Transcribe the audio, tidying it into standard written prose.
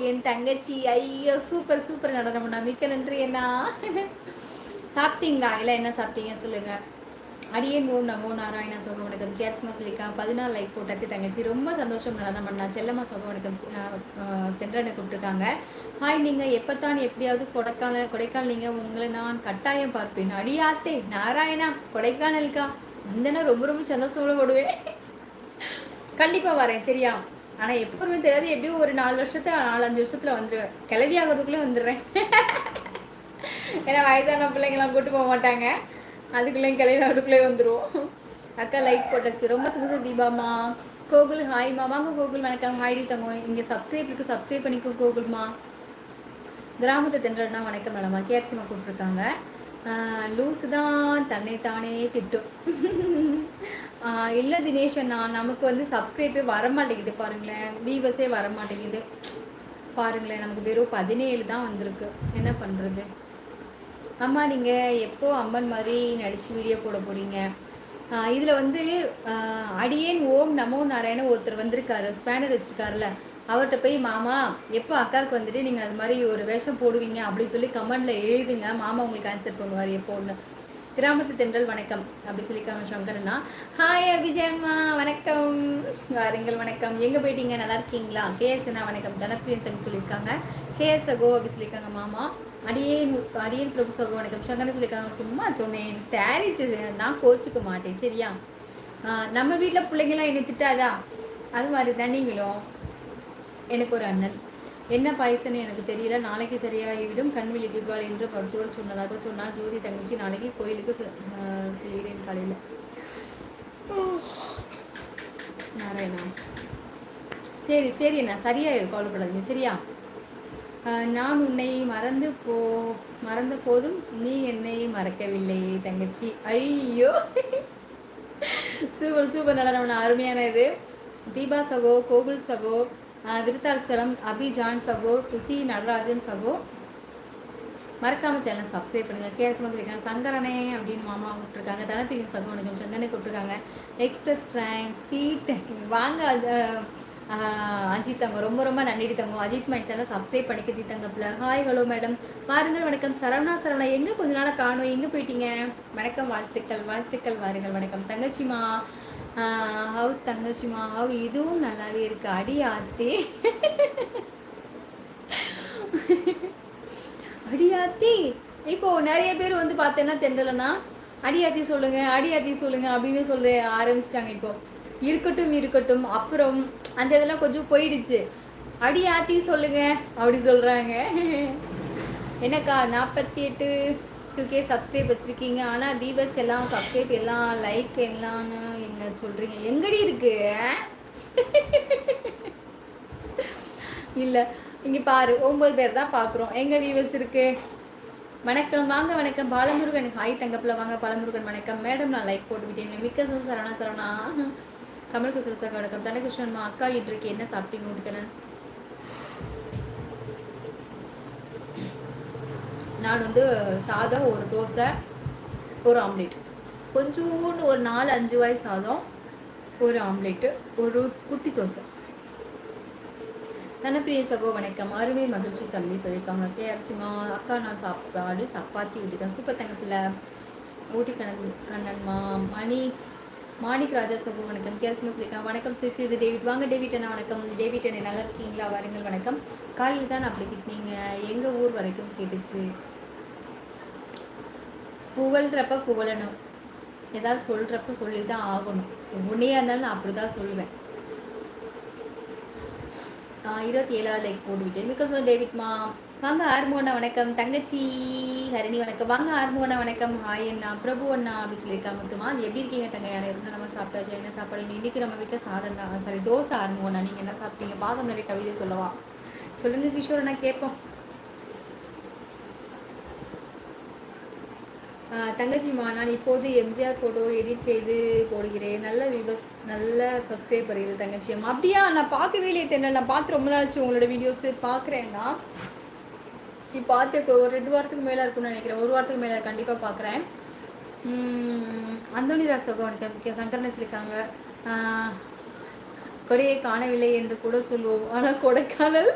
என் தங்கச்சி. ஐயோ super super நடனம் பண்ணா, மிக்க நன்றி அண்ணா. சாப்பிட்டீங்களா? இல்லை என்ன சாப்பிட்டீங்க சொல்லுங்க. அடியேன் ஓம் நமோ நாராயணா சோக வணக்கம். கேர்ஸ்மா சொல்லிக்கா 14 லைக் போட்டாச்சு தங்கச்சி. ரொம்ப சந்தோஷம் நடனம் பண்ணா. செல்லம்மா சோக வணக்கம். தென்றனை கூப்பிட்டுருக்காங்க. ஹாய், நீங்கள் எப்போத்தான் எப்படியாவது கொடைக்கானல் நீங்கள் உங்களை நான் கட்டாயம் பார்ப்பேன். அடியாத்தே நாராயணா கொடைக்கானலுக்கா வந்தேன்னா ரொம்ப ரொம்ப சந்தோஷமா போடுவேன். கண்டிப்பாக வரேன் சரியா. ஆனால் எப்பவுமே தெரியாது, எப்படியும் ஒரு 4-5 வருஷத்தில் வந்துடுவேன். கிளவி ஆகிறதுக்குள்ளே வந்துடுறேன். ஏன்னா வயசான பிள்ளைங்களாம் கூட்டு போக மாட்டாங்க, அதுக்குள்ளேயும் கிளவி ஆகிறதுக்குள்ளே வந்துடுவோம். அக்கா லைக் போட்டாச்சு, ரொம்ப சந்தோஷம். தீபாமா கோகுல் ஹாய்மா. வாங்க கோகுல் வணக்கம். ஹாய்டி தங்க. இங்கே சப்ஸ்கிரைப் பண்ணிக்கோ கோகுல்மா. கிராமத்தை தென்றல்னா வணக்கம் நலமா. கேர்சிமா கூப்பிட்ருக்காங்க. லூஸு தான் தன்னை தானே திட்டும். இல்லை தினேஷ் அண்ணா, நமக்கு வந்து சப்ஸ்கிரைபே வரமாட்டேங்குது பாருங்களேன், வியூவர்ஸே வரமாட்டேங்குது பாருங்களேன். நமக்கு வெறும் 17 தான் வந்திருக்கு. என்ன பண்ணுறது? அம்மா நீங்கள் எப்போ அம்மன் மாதிரி நடித்து வீடியோ போட போகிறீங்க? இதில் வந்து அடியேன் ஓம் நமோ நாராயண ஒருத்தர் வந்திருக்காரு, ஸ்பேனர் வச்சுருக்காருல, அவர்கிட்ட போய் மாமா எப்போ அக்காவுக்கு வந்துட்டு நீங்கள் அது மாதிரி ஒரு வேஷம் போடுவீங்க அப்படின்னு சொல்லி கமெண்டில் எழுதுங்க. மாமா உங்களுக்கு ஆன்சர் பண்ணுவார் எப்போன்னு. கிராமத்து தென்றல் வணக்கம் அப்படி சொல்லியிருக்காங்க சங்கரண்ணா. ஹாய் அபிஜயம்மா வணக்கம், வாருங்கள் வணக்கம். எங்கே போயிட்டீங்க, நல்லா இருக்கீங்களா? கேஎஸ் அண்ணா வணக்கம். ஜனப்பிரியன் தம்பி சொல்லியிருக்காங்க. கேஎஸ் அகோ அப்படி சொல்லியிருக்காங்க மாமா. அடியேன் பிரபு சகோ வணக்கம். சங்கரன் சொல்லியிருக்காங்க. சும்மா சொன்னேன், சாரி நான் கோச்சிக்க மாட்டேன் சரியா. நம்ம வீட்டில் பிள்ளைங்களாம் என்னை திட்டாதா, அது மாதிரி தான் நீங்களும். எனக்கு ஒரு அண்ணன், என்ன பாயசன்னு எனக்கு தெரியல, நாளைக்கு சரியாகிவிடும், கண்விழி தீபாவளி என்று மருத்துவர் சொன்னதாக சொன்னால். ஜோதி தங்கச்சி நாளைக்கு கோயிலுக்கு செய்கிறேன் காலையில். நாராயணா சரி சரி அண்ணா, சரியாயிரும், கவலைப்படாதீங்க சரியா. நான் உன்னை மறந்த போதும் நீ என்னை மறக்கவில்லை தங்கச்சி. ஐயோ சூப்பர் சூப்பர் நடனம், அருமையான இது. தீபா சகோ, கோகுல் சகோ, விருத்தாச்சலம் அபிஜான் சகோ, சுசி நடராஜன் சகோ, மறக்காம சேனல் சப்ஸ்கிரைப் பண்ணுங்க. கேஎஸ்மா இருக்காங்க. சங்கரனே அப்படின்னு மாமா கூப்பிட்டுருக்காங்க. தனப்பிரிங்க சகோ வணக்கம். சந்தனை கூப்பிட்டுருக்காங்க. எக்ஸ்பிரஸ் ட்ரெயின் ஸ்பீட் வாங்க. அஜித் தங்க ரொம்ப ரொம்ப நன்றி தங்க. அஜித் மை சேனல் சப்ஸ்கிரைப் பண்ணிக்க தங்கப்பில். ஹாய் ஹலோ மேடம் பாருங்கள் வணக்கம். சரவணா எங்கே கொஞ்ச நாளாக காணும், எங்கே போயிட்டீங்க? வணக்கம், வாழ்த்துக்கள் வாழ்த்துக்கள், வாருங்கள் வணக்கம். தங்கச்சிமா ஹவுஸ் தங்கச்சிமா ஹவ் இதுவும் நல்லாவே இருக்கு. அடி ஆத்தி அடியாத்தி. இப்போ நிறைய பேர் வந்து பார்த்தேன்னா தென்றலன்னா அடியாத்தி சொல்லுங்க அடியாத்தி சொல்லுங்க அப்படின்னு சொல்ல ஆரம்பிச்சிட்டாங்க. இப்போ இருக்கட்டும் அப்புறம் அந்த இதெல்லாம் கொஞ்சம் போயிடுச்சு. அடியாத்தி சொல்லுங்க அப்படி சொல்றாங்க. என்னக்கா 48 சப்ஸ்கிரைப் வச்சிருக்கீங்க, ஆனால் வியூவர்ஸ் எல்லாம் சப்ஸ்கிரைப் எல்லாம் லைக் எல்லாம்னு எங்க சொல்றீங்க, எங்கடி இருக்கு? இல்லை இங்கே பாரு 9 பேர் தான் பார்க்குறோம், எங்க வியூவர்ஸ் இருக்கு? வணக்கம் வாங்க வணக்கம். பாலமுருகன் ஹாய் தங்கப்பில் வாங்க. பாலமுருகன் வணக்கம். மேடம் நான் லைக் போட்டுக்கிட்டேன். மிக்க சரவணா கமலுக்கு சுரசாக வணக்கம். தனகிருஷ்ணன்மா அக்கா இன்றைக்கு என்ன சாப்பிட்டீங்க? ஊட்டுக்கிறேன். நான் வந்து சாதம், ஒரு தோசை, ஒரு ஆம்லேட், கொஞ்சோண்டு ஒரு 4-5 வாய் சாதம், ஒரு ஆம்லேட்டு, ஒரு குட்டி தோசை. தனப்பிரிய சகோ வணக்கம். அருமை மகிழ்ச்சி தம்பி சொல்லியிருக்காங்க. கேஆர்சிமா அக்கா நான் சாப்பாடு சப்பாத்தி ஊட்டிட்டேன். சூப்பர் தங்கப்பில் ஊட்டி கண்ணன்மா. மாணிக் ராஜா சகோ வணக்கம். கேஆர்சிமா சொல்லியிருக்காங்க. வணக்கம் திருச்சி, இது டேவிட் வாங்க. டேவிட் அண்ணா வணக்கம். டேவிட் அண்ணா நல்லா இருக்கீங்களா? வாருங்கள் வணக்கம். காலையில் தான் அப்படி கிட்டினீங்க, எங்கள் ஊர் வரைக்கும் கேட்டுச்சு. புகழ்கிறப்ப புகழணும், ஏதாவது சொல்கிறப்ப சொல்லி தான் ஆகணும். உன்னையாக இருந்தாலும் நான் அப்படி தான் சொல்லுவேன். 27வது லைக் போட்டுவிட்டேன். மிக்க டேவிட்மா வாங்க. ஆர்மோண்ணா வணக்கம். தங்கச்சி ஹரிணி வணக்கம். வாங்க ஆர்மோண்ணா வணக்கம். ஹாய் அண்ணா பிரபு அண்ணா அப்படின்னு சொல்லியிருக்காங்க. முத்துமா அது எப்படி இருக்கீங்க தங்கையான? இருந்தால் நம்ம சாப்பிட்டாச்சு. என்ன சாப்பாடு? இன்னைக்கு நம்ம வீட்டில் சாதம் தான், சாரி தோசை. ஆர்மோண்ணா நீங்கள் என்ன சாப்பிட்டீங்க? பாசம் நிறைய கவிதை சொல்லவா? சொல்லுங்க கிஷோர் அண்ணா கேட்போம். தங்கச்சிமா நான் இப்போது எம்ஜிஆர் ஃபோட்டோ எடிட் செய்து போடுகிறேன். நல்ல வியூவர்ஸ், நல்ல சப்ஸ்கிரைபர் இது தங்கச்சியம்மா. அப்படியா? நான் பார்க்கவே இல்லையே தெரியல. நான் பார்த்து ரொம்ப நாளாச்சு உங்களோட வீடியோஸ் பார்க்குறேன்னா. நீ பார்த்து ஒரு 2 வாரத்துக்கு மேலே இருக்குன்னு நினைக்கிறேன். 1 வாரத்துக்கு மேலே கண்டிப்பாக பார்க்குறேன். அந்தோனி ராசகோ எனக்கு சங்கரனை சொல்லியிருக்காங்க. கொடையை காணவில்லை என்று கூட சொல்லுவோம், ஆனால் கொடைக்கானல்